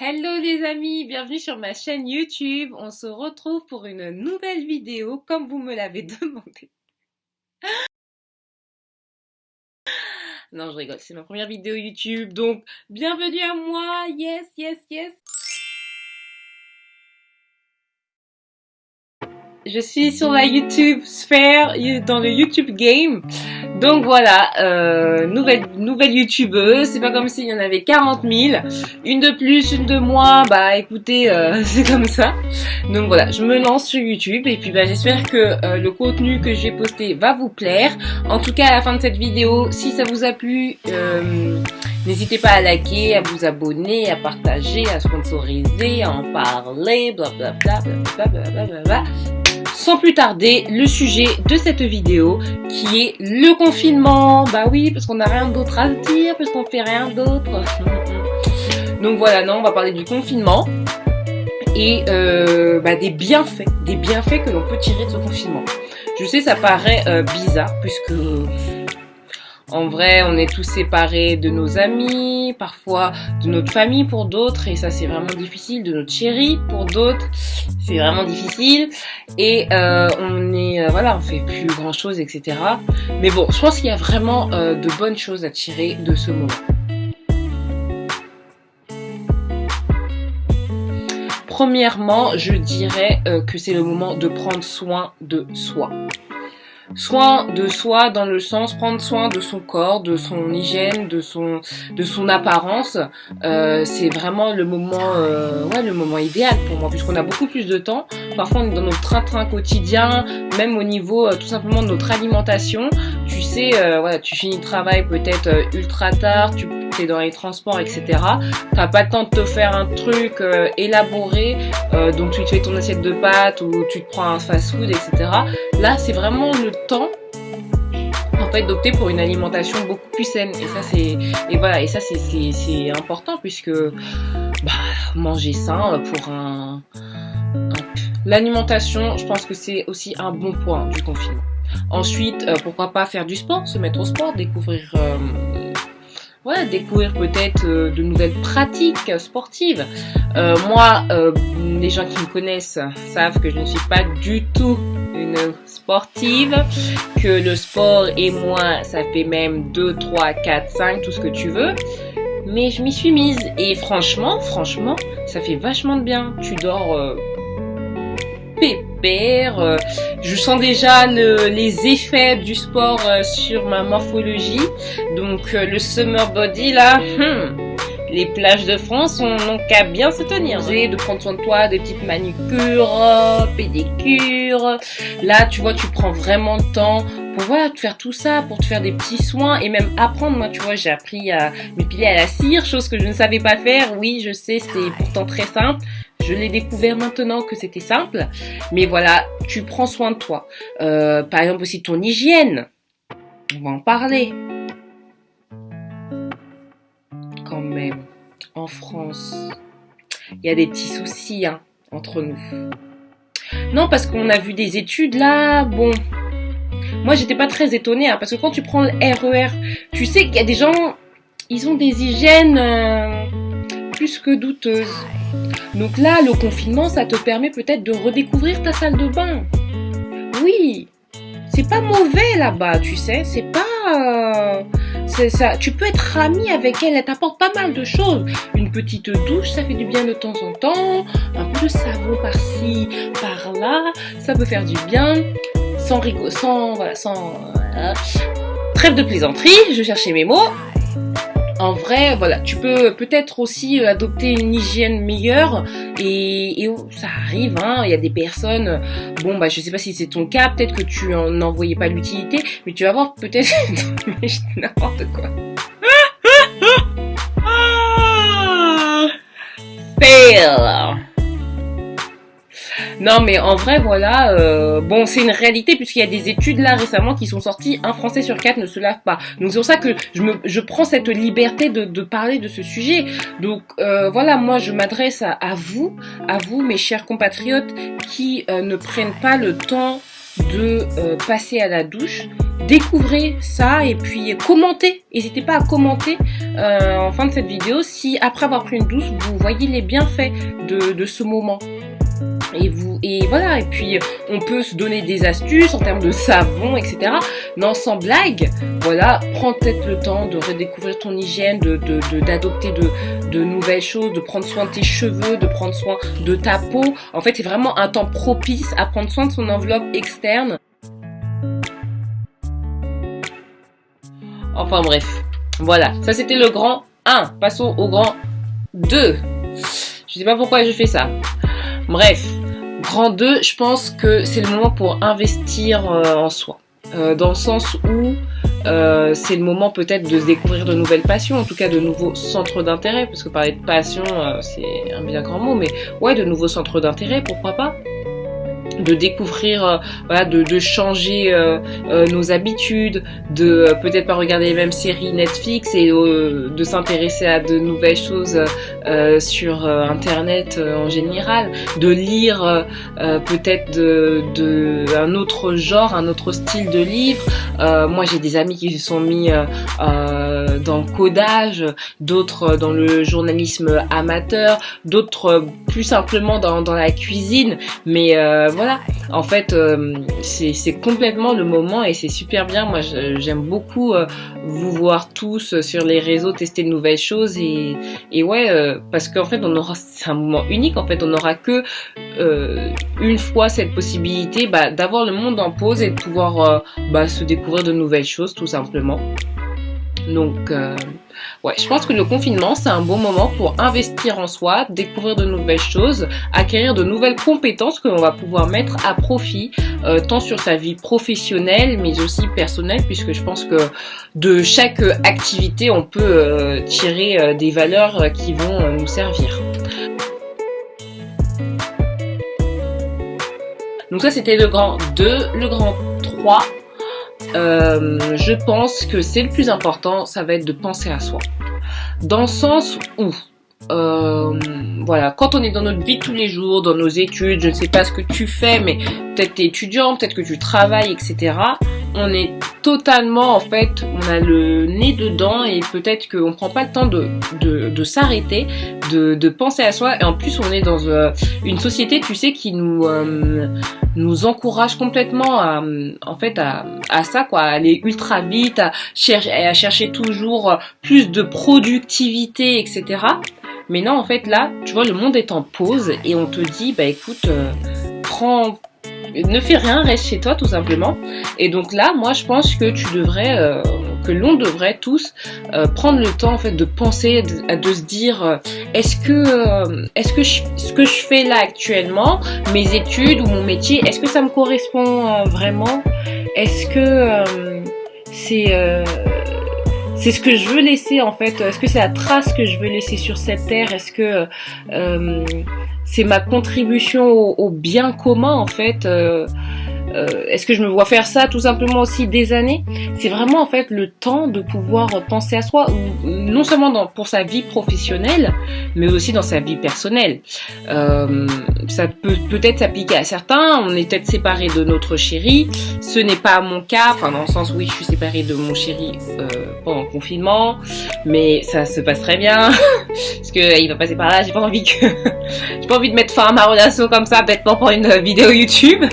Hello les amis, bienvenue sur ma chaîne YouTube. On se retrouve pour une nouvelle vidéo comme vous me l'avez demandé. Non, je rigole, c'est ma première vidéo YouTube, donc bienvenue à moi. Yes, yes, yes. Je suis sur la YouTube sphère, dans le YouTube game. Donc voilà, nouvelle youtubeuse. C'est pas comme s'il y en avait 40 000. Une de plus, une de moins. Bah écoutez, c'est comme ça. Donc voilà, je me lance sur YouTube. Et puis bah j'espère que le contenu que j'ai posté va vous plaire. En tout cas, à la fin de cette vidéo, si ça vous a plu, n'hésitez pas à liker, à vous abonner, à partager, à sponsoriser, à en parler, blablabla, blablabla. Sans plus tarder, le sujet de cette vidéo qui est le confinement. Bah oui, parce qu'on n'a rien d'autre à dire, parce qu'on fait rien d'autre. Donc voilà, non, on va parler du confinement et des bienfaits que l'on peut tirer de ce confinement. Je sais, ça paraît bizarre puisque en vrai, on est tous séparés de nos amis, parfois de notre famille pour d'autres, et ça c'est vraiment difficile, de notre chérie pour d'autres, c'est vraiment difficile, et on fait plus grand chose, etc. Mais bon, je pense qu'il y a vraiment de bonnes choses à tirer de ce moment. Premièrement, je dirais que c'est le moment de prendre soin de soi. Soin de soi dans le sens prendre soin de son corps, de son hygiène, de son apparence. C'est vraiment le moment idéal pour moi puisqu'on a beaucoup plus de temps. Parfois on est dans notre train-train quotidien, même au niveau tout simplement de notre alimentation. Tu sais, tu finis le travail peut-être ultra tard, tu es dans les transports, etc. T'as pas le temps de te faire un truc élaboré, donc tu te fais ton assiette de pâtes ou tu te prends un fast-food, etc. Là, c'est vraiment le temps en fait d'opter pour une alimentation beaucoup plus saine. Et ça c'est important puisque manger sain pour l'alimentation, je pense que c'est aussi un bon point du confinement. Ensuite, pourquoi pas faire du sport, se mettre au sport, découvrir peut-être de nouvelles pratiques sportives. Moi, les gens qui me connaissent savent que je ne suis pas du tout une sportive, que le sport et moi, ça fait même 2, 3, 4, 5, tout ce que tu veux. Mais je m'y suis mise et franchement, ça fait vachement de bien. Tu dors pépère, je sens déjà les effets du sport sur ma morphologie. Donc le summer body là, les plages de France, on n'a qu'à bien se tenir. De prendre soin de toi, des petites manucures, pédicures. Là, tu vois, tu prends vraiment le temps pour te faire tout ça, pour te faire des petits soins et même apprendre. Moi, tu vois, j'ai appris à m'épiler à la cire, chose que je ne savais pas faire. Oui, je sais, c'est pourtant très simple. Je l'ai découvert maintenant que c'était simple. Mais voilà, tu prends soin de toi. Par exemple aussi ton hygiène. On va en parler. Quand même, en France, il y a des petits soucis entre nous. Non, parce qu'on a vu des études là, bon... Moi, j'étais pas très étonnée, parce que quand tu prends le RER, tu sais qu'il y a des gens, ils ont des hygiènes plus que douteuses. Donc là, le confinement, ça te permet peut-être de redécouvrir ta salle de bain. Oui, c'est pas mauvais là-bas, tu sais, c'est pas... ça. Tu peux être amie avec elle t'apporte pas mal de choses. Une petite douche, ça fait du bien de temps en temps. Un peu de savon par-ci, par-là, ça peut faire du bien. Trêve de plaisanterie, je cherchais mes mots. En vrai, tu peux peut-être aussi adopter une hygiène meilleure et ça arrive, il y a des personnes, je sais pas si c'est ton cas, peut-être que tu n'en voyais pas l'utilité, mais tu vas voir peut-être n'importe quoi. Fail. Non mais en vrai c'est une réalité puisqu'il y a des études là récemment qui sont sorties, 1 Français sur 4 ne se lave pas. Donc c'est pour ça que je prends cette liberté de parler de ce sujet. Donc moi je m'adresse à vous mes chers compatriotes qui ne prennent pas le temps de passer à la douche. découvrez ça et puis commentez. N'hésitez pas à commenter en fin de cette vidéo si après avoir pris une douche, vous voyez les bienfaits de ce moment. Et voilà, et puis on peut se donner des astuces en termes de savon, etc. Non, sans blague, voilà, prends peut-être le temps de redécouvrir ton hygiène, d'adopter de nouvelles choses, de prendre soin de tes cheveux, de prendre soin de ta peau. En fait, c'est vraiment un temps propice à prendre soin de son enveloppe externe. Enfin bref, voilà, ça c'était le grand 1. Passons au grand 2. Je sais pas pourquoi je fais ça. Bref, grand 2, je pense que c'est le moment pour investir en soi. Dans le sens où c'est le moment peut-être de se découvrir de nouvelles passions, en tout cas de nouveaux centres d'intérêt, parce que parler de passion, c'est un bien grand mot, mais ouais, de nouveaux centres d'intérêt, pourquoi pas ? De découvrir, voilà, de changer nos habitudes, de peut-être pas regarder les mêmes séries Netflix et de s'intéresser à de nouvelles choses sur Internet en général, de lire peut-être un autre genre, un autre style de livre. Moi j'ai des amis qui se sont mis dans le codage, d'autres dans le journalisme amateur, d'autres plus simplement dans la cuisine, mais voilà, en fait c'est complètement le moment et c'est super bien. Moi j'aime beaucoup vous voir tous sur les réseaux tester de nouvelles choses et ouais, parce qu'en fait c'est un moment unique, en fait on n'aura que une fois cette possibilité d'avoir le monde en pause et de pouvoir se découvrir de nouvelles choses tout simplement. Donc ouais, je pense que le confinement c'est un bon moment pour investir en soi, découvrir de nouvelles choses, acquérir de nouvelles compétences que l'on va pouvoir mettre à profit tant sur sa vie professionnelle mais aussi personnelle, puisque je pense que de chaque activité on peut tirer des valeurs qui vont nous servir. Donc ça c'était le grand 2, le grand 3. Je pense que c'est le plus important, ça va être de penser à soi. Dans le sens où, voilà, quand on est dans notre vie de tous les jours, dans nos études, je ne sais pas ce que tu fais, mais peut-être t'es étudiant, peut-être que tu travailles, etc. On est totalement, en fait, on a le nez dedans et peut-être qu'on prend pas le temps de s'arrêter, de penser à soi. Et en plus, on est dans une société, tu sais, qui nous encourage complètement à ça, quoi, à aller ultra vite, à chercher toujours plus de productivité, etc. Mais non, en fait, là, tu vois, le monde est en pause et on te dit, écoute, ne fais rien, reste chez toi tout simplement. Et donc là, moi je pense que que l'on devrait tous prendre le temps en fait de penser, de se dire est-ce que ce que je fais là actuellement, mes études ou mon métier, est-ce que ça me correspond vraiment? Est-ce que c'est ce que je veux laisser en fait? Est-ce que c'est la trace que je veux laisser sur cette terre? Est-ce que c'est ma contribution au bien commun en fait? Est-ce que je me vois faire ça tout simplement aussi des années? C'est vraiment en fait le temps de pouvoir penser à soi, non seulement pour sa vie professionnelle, mais aussi dans sa vie personnelle. Ça peut peut-être s'appliquer à certains. On est peut-être séparés de notre chéri. Ce n'est pas mon cas. Enfin, dans le sens oui, je suis séparée de mon chéri pendant le confinement, mais ça se passe très bien parce que il va passer par là. J'ai pas envie de mettre fin à ma relation comme ça, bêtement pour une vidéo YouTube.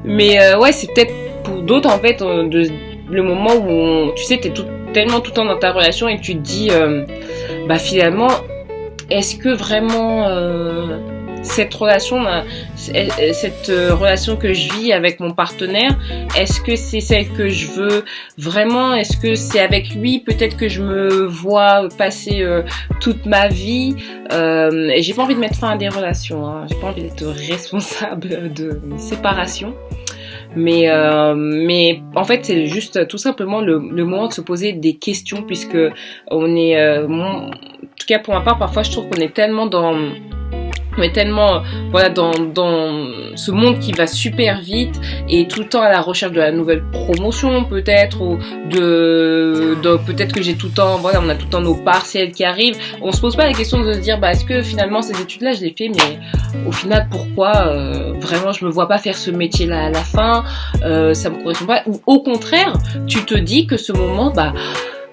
Mais ouais, c'est peut-être pour d'autres en fait le moment où tu sais t'es tellement tout le temps dans ta relation et tu te dis finalement est-ce que vraiment cette relation que je vis avec mon partenaire, est-ce que c'est celle que je veux vraiment? Est-ce que c'est avec lui peut-être que je me vois passer toute ma vie? Et j'ai pas envie de mettre fin à des relations, hein. J'ai pas envie d'être responsable de séparation. Mais en fait c'est juste tout simplement le moment de se poser des questions, puisque on est en tout cas pour ma part parfois je trouve qu'on est tellement dans On est tellement voilà dans ce monde qui va super vite et tout le temps à la recherche de la nouvelle promotion peut-être ou peut-être que j'ai tout le temps voilà on a tout le temps nos partiels qui arrivent. On se pose pas la question de se dire est-ce que finalement ces études-là je les fais mais au final pourquoi vraiment je me vois pas faire ce métier-là à la fin ça me correspond pas ou au contraire tu te dis que ce moment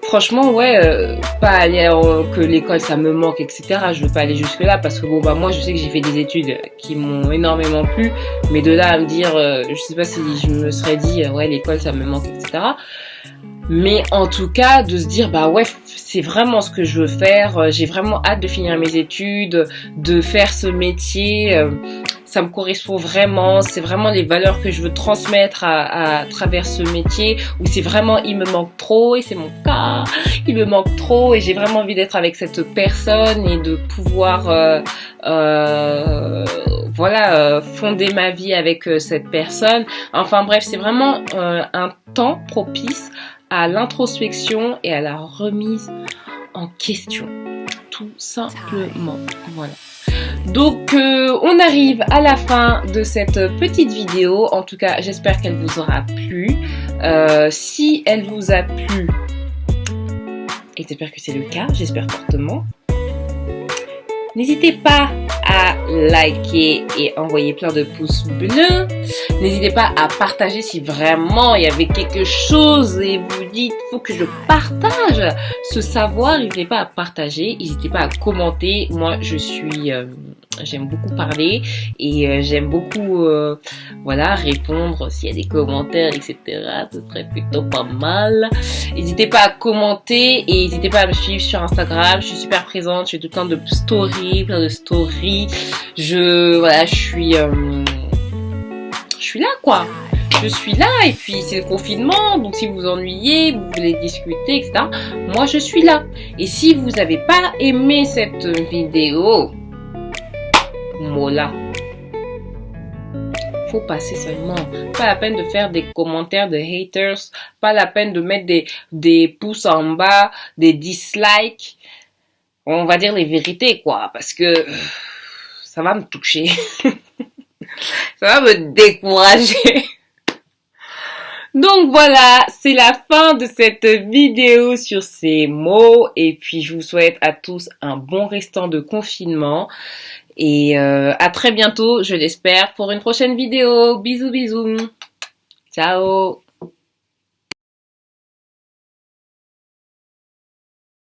franchement, ouais, pas aller que l'école ça me manque, etc. Je veux pas aller jusque là parce que moi je sais que j'ai fait des études qui m'ont énormément plu, mais de là à me dire, je sais pas si je me serais dit ouais l'école ça me manque, etc. Mais en tout cas de se dire ouais c'est vraiment ce que je veux faire, j'ai vraiment hâte de finir mes études, de faire ce métier. Ça me correspond vraiment, c'est vraiment les valeurs que je veux transmettre à travers ce métier, où c'est vraiment il me manque trop, et c'est mon cas, il me manque trop, et j'ai vraiment envie d'être avec cette personne et de pouvoir fonder ma vie avec cette personne. Enfin bref, c'est vraiment un temps propice à l'introspection et à la remise en question, tout simplement. Voilà. Donc on arrive à la fin de cette petite vidéo. En tout cas j'espère qu'elle vous aura plu. Si elle vous a plu, et j'espère que c'est le cas, j'espère fortement, n'hésitez pas à liker et envoyer plein de pouces bleus. N'hésitez pas à partager si vraiment il y avait quelque chose et vous dites faut que je partage ce savoir. N'hésitez pas à partager, n'hésitez pas à commenter. Moi j'aime beaucoup parler et j'aime beaucoup répondre s'il y a des commentaires, etc. Ce serait plutôt pas mal. N'hésitez pas à commenter et n'hésitez pas à me suivre sur Instagram. Je suis super présente, je fais tout le temps de stories, plein de stories. Je suis là quoi. Je suis là et puis c'est le confinement, donc si vous vous ennuyez, vous voulez discuter, etc. Moi je suis là. Et si vous n'avez pas aimé cette vidéo, mola, faut passer seulement. Pas la peine de faire des commentaires de haters, pas la peine de mettre des pouces en bas, des dislikes. On va dire les vérités quoi, parce que ça va me toucher. Ça va me décourager. Donc voilà, c'est la fin de cette vidéo sur ces mots. Et puis je vous souhaite à tous un bon restant de confinement. Et à très bientôt, je l'espère, pour une prochaine vidéo. Bisous, bisous. Ciao.